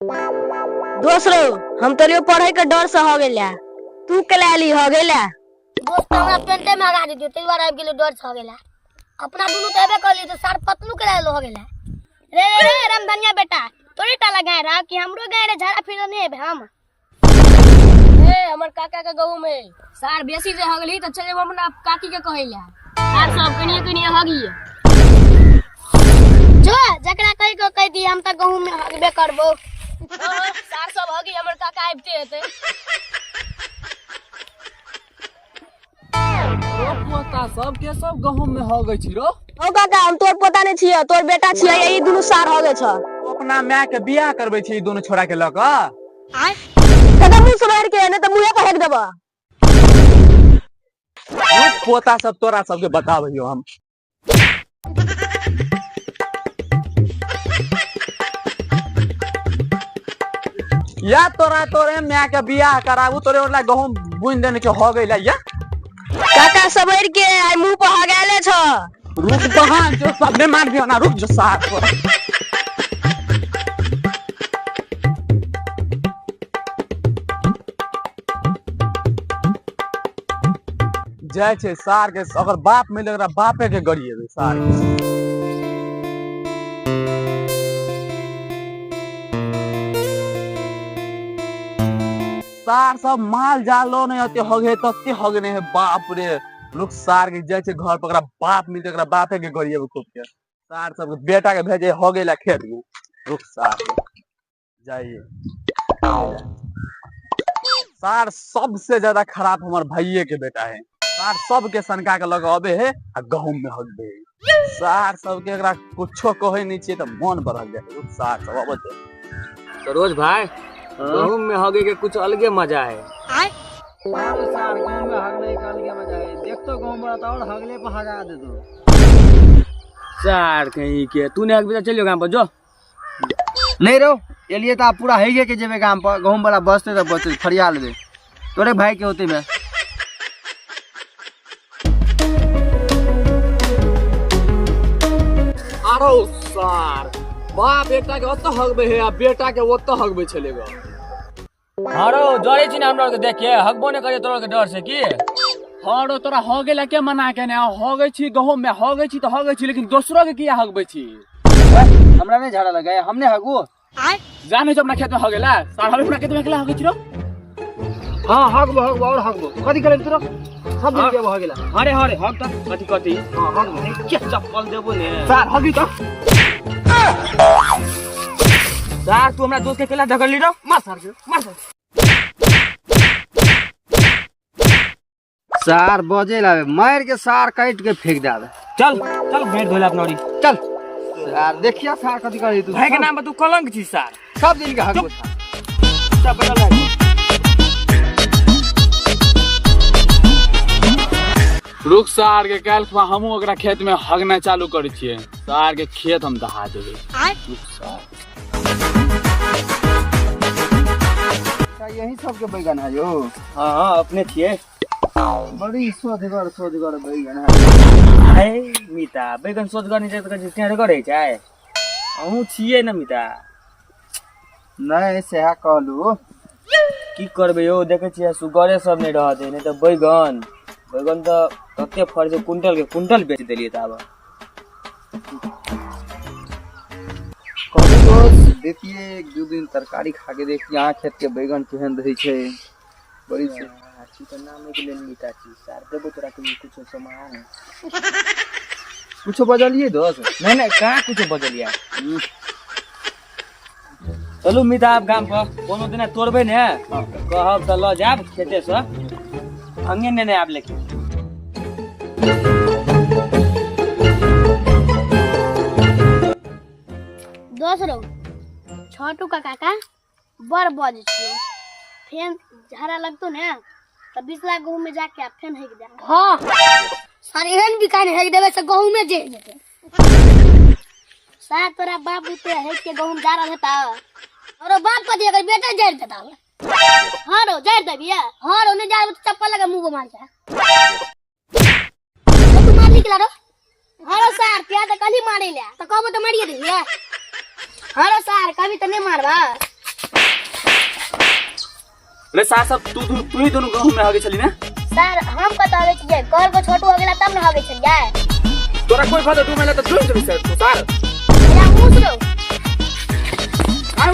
दोस्तरो हम तोरियो पढ़े के डर से हो गेला। तू कला ली हो गेला। दोस्त हमरा पेंटे में आगा दियो तई बार आब गेलो डर से हो गेला। अपना दुनु तो एबे करली तो सार पतलू कला हो गेला। रे रामधनिया बेटा तोरे टाला गाय रहा कि हमरो गाय रे झाड़ा फिर नहीं हेबे हम। ए हमर काका के गहू में सार बेसी जे हो गेली त चले अपना काकी के कहेला। सार सब कनिया होगी। जो जकरा कह दी हम त गहू में हगबे करबो। सार सब होगी हमर काका आबते हेते। ओ पोता सब के सब गहूम में हो गई छी रो। ओ काका हम तोर पोता नहीं छियै, तोर बेटा छियै, यही दुनु सार हो गए छ। अपना माय के बियाह करबै छी दोनों छोरा के ल क। आय कदम मुंह सवार के ने त मुंहे पर हेक देबा। ओ पोता सब तोरा सब के बताबहियो हम। या तोरे माय के बियाह कराबू तोरे ओला गहूम बुन देने के हो गइला या। काका सबर के आई मुंह पर हगाले छ। रुक बहान जो सबने मार दियो ना, रुक जो सार को। जय छे सार के अगर बाप मिले रहा बापे के गड़िए सार के। सार सब माल जालो नहीं होते होगे तत्ते होगे नहीं है बाप रे। लोग सार के जय छे घर पकड़ा बाप मिलते एकरा बापे के गड़िए खूब के। सार सब बेटा के भेजे हो गइला खेत में। रुक सार जाइए। सार सबसे ज्यादा खराब हमार भैये के बेटा है। सार सब के सनका के लगावे है आ गहूम में हगबे है। सार सब के एकरा कुछो कहे नहीं चाहिए त मन बढ़ल जाए। रुक सार सब अबे सरोज भाई गहूम में हगे के कुछ अलगे मजा है। आय सार गाँव में हगने का अलग मजा है। देख तो गाँव में आता और हगले पे हगा दे दो। सार कहीं के तूने एक बजे चलियो गांव पर जो। नहीं रो ये लिए तो आप पूरा है के जेबे गाँव पर गहूम वाला बसते तो बचते फरिया ले तोरे भाई के होते में। आरो सार बाप बेटा के ओतो हगबे है आ बेटा के ओतो हगबे चलेगा। हारो डरे छी ना हमरा के देख के हगबो ने करे तोरा के डर से की। हारो तोरा हो गेला के मना के ने हो गई छी गहूम में हो गई छी तो हो गई छी, लेकिन दूसरो के किया हगबे छी। हमरा नहीं झाड़ा लगा हमने हगू। आय जाने जो अपना खेत में हो गेला सार हम अपना खेत में अकेला हो गई छी रो। हाँ हगबो और हगबो कथी करे तोरा सब दिन के हो गेला। अरे हग त कथी हां हगबो के चप्पल देबो ने। सार हगी तो सार तू हमरा दोस्त के केला धकर ली रो। मार सार के मार सार। सार बजे लावे मार के सार काट के फेंक दावे। चल चल भेंट धोला अपनौरी चल सार देखिया सार कथी करे तू। भाई के नाम पर तू कलंक छी सार। सब दिन के हगबो। सब बदल है। रुक सार के काल हमहू ओकरा खेत में हगना चालू करे छिए। सार के खेत हम दहा देबे। आय रुक सार यही सब के बैगन है यो। हां अपने छिए। बड़ी सोधगर बैगन है। हाय मिता बैगन सोच गर्ने चाहिँ त त्यहाँ गरे छै। अहु छिए न मिता। नहीं सेहा कहलू की करबे यो देखे छिए सुगरे सब नहीं रहते नहीं तो बैगन तो कते फर से कुंटल बेच देलिए त अब। कहलू दोस्त देखिए एक दो दिन तरकारी खा के देखिए यहाँ खेत के बैगन केहन रही छै। बड़ी से अच्छी तो नाम के लेल मिता छी सार देबो तोरा के कुछ सामान। कुछ बजलिए दोस्त। नहीं कहाँ कुछ बजलिया। चलू मिता आप गाम पर कोनो दिन तोड़बे ने कहब त ल जाब खेते से अंगे ने आब लेके। दोस्तरो छोटू का काका बड़ बज छियो। फेन झाड़ा लगतो ने त बिसला गहूं में जाके आ फेन हेक दे। हां सारे एहन भी काने हेक देबे से गहूं में जे जेते। सा तोरा बाप उते हेक के गहूं जा रहा था और बाप को दिया बेटा जड़ देता। हां रो जड़ देबिया। हां रो ने जा चप्पल लगा मुंह को मार जा। तू मार निकला रो। हां रो सार प्याज कली मारे ले त कहबो त मारिए दिया। हां रो सार कभी त नहीं मारबा। रे सार सब तू ही दोनों गहूं में हगे चली ना। सर हम कत हगे छियै, घर को छोटू हो गेला तब न हगे छलियै। तोरा कोई फायदा तू मेला तो जोइन कर सर तू सार या मुसरो आउ